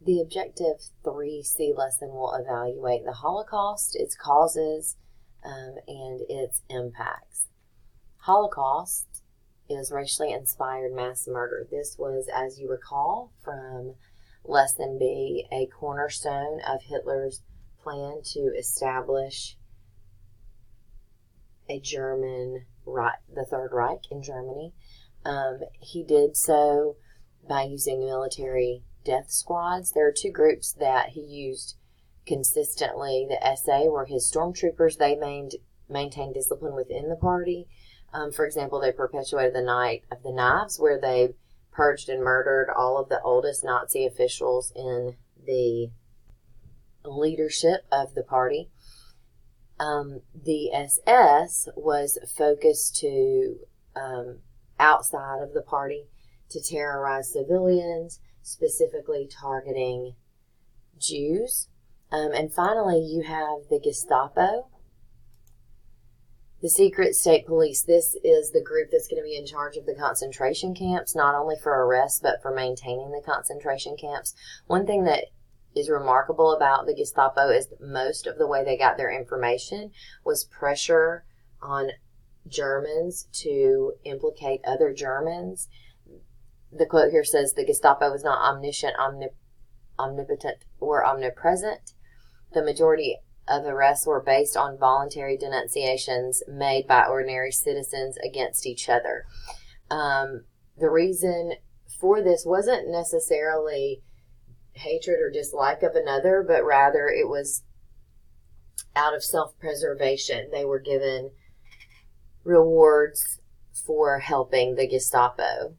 The Objective 3C lesson will evaluate the Holocaust, its causes, and its impacts. Holocaust is racially inspired mass murder. This was, as you recall, from Lesson B, a cornerstone of Hitler's plan to establish a German Reich, the Third Reich in Germany. He did so by using military death squads. There are two groups that he used consistently. The SA were his stormtroopers. They maintained discipline within the party. For example, they perpetuated the Night of the Knives, where they purged and murdered all of the oldest Nazi officials in the leadership of the party. The SS was focused to outside of the party to terrorize civilians, specifically targeting Jews. And finally, you have the Gestapo, the secret state police. This is the group that's going to be in charge of the concentration camps, not only for arrests, but for maintaining the concentration camps. One thing that is remarkable about the Gestapo is that most of the way they got their information was pressure on Germans to implicate other Germans. The quote here says the Gestapo was not omniscient, omnipotent, or omnipresent. The majority of arrests were based on voluntary denunciations made by ordinary citizens against each other. The reason for this wasn't necessarily hatred or dislike of another, but rather it was out of self-preservation. They were given rewards for helping the Gestapo.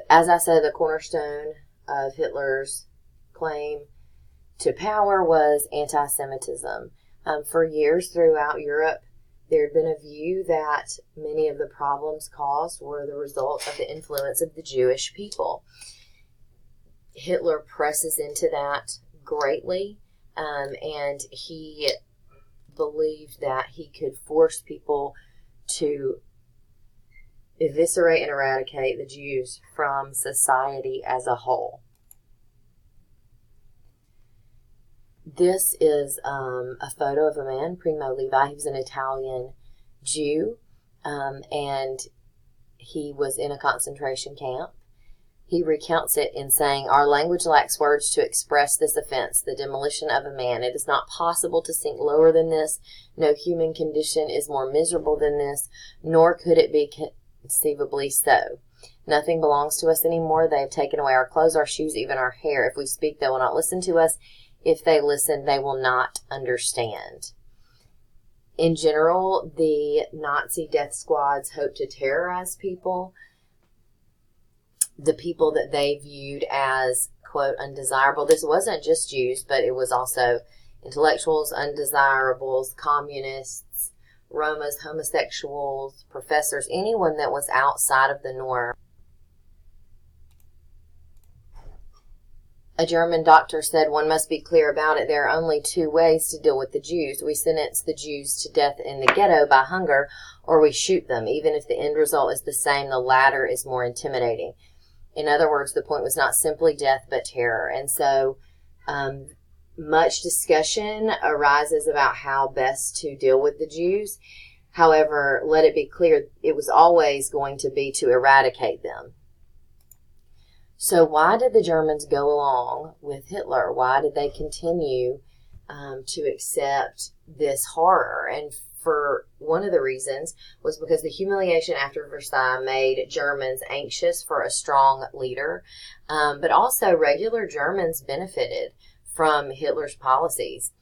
As I said, the cornerstone of Hitler's claim to power was anti-Semitism. For years throughout Europe, there had been a view that many of the problems caused were the result of the influence of the Jewish people. Hitler presses into that greatly, and he believed that he could force people to eviscerate and eradicate the Jews from society as a whole. This is a photo of a man, Primo Levi. He was an Italian Jew, and he was in a concentration camp. He recounts it in saying, "Our language lacks words to express this offense, the demolition of a man. It is not possible to sink lower than this. No human condition is more miserable than this, nor could it be conceivably so. Nothing belongs to us anymore. They have taken away our clothes, our shoes, even our hair. If we speak, they will not listen to us. If they listen, they will not understand." In general, the Nazi death squads hoped to terrorize people, the people that they viewed as, quote, undesirable. This wasn't just Jews, but it was also intellectuals, undesirables, communists, Romas, homosexuals, professors, anyone that was outside of the norm. A German doctor said, "One must be clear about it. There are only two ways to deal with the Jews. We sentence the Jews to death in the ghetto by hunger, or we shoot them. Even if the end result is the same, the latter is more intimidating." In other words, the point was not simply death, but terror. And so much discussion arises about how best to deal with the Jews. However, let it be clear, it was always going to be to eradicate them. So why did the Germans go along with Hitler? Why did they continue to accept this horror? And for one of the reasons was because the humiliation after Versailles made Germans anxious for a strong leader, but also regular Germans benefited from Hitler's policies.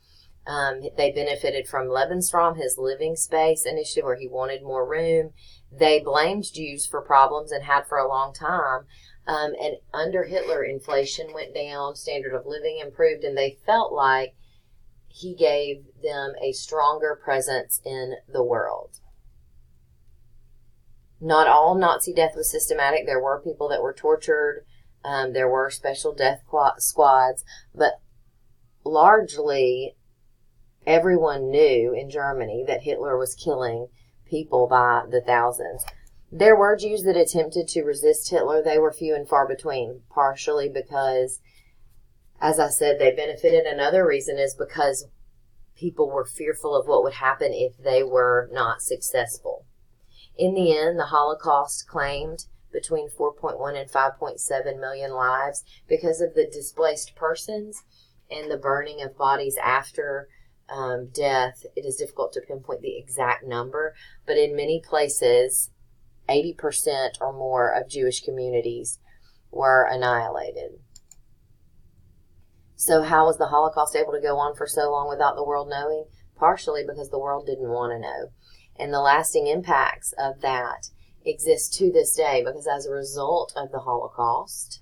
They benefited from Lebensraum, his living space initiative, where he wanted more room. They blamed Jews for problems and had for a long time. And under Hitler, inflation went down, standard of living improved, and they felt like he gave them a stronger presence in the world. Not all Nazi death was systematic. There were people that were tortured. There were special death squads. But largely, everyone knew in Germany that Hitler was killing people by the thousands. There were Jews that attempted to resist Hitler. They were few and far between, partially because, as I said, they benefited. Another reason is because people were fearful of what would happen if they were not successful. In the end, the Holocaust claimed between 4.1 and 5.7 million lives because of the displaced persons and the burning of bodies after death. It is difficult to pinpoint the exact number, but in many places, 80% or more of Jewish communities were annihilated. So how was the Holocaust able to go on for so long without the world knowing? Partially because the world didn't want to know. And the lasting impacts of that exist to this day, because as a result of the Holocaust,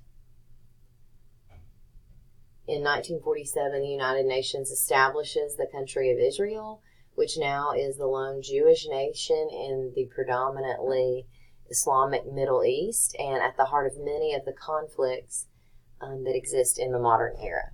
in 1947, the United Nations establishes the country of Israel, which now is the lone Jewish nation in the predominantly Islamic Middle East and at the heart of many of the conflicts that exist in the modern era.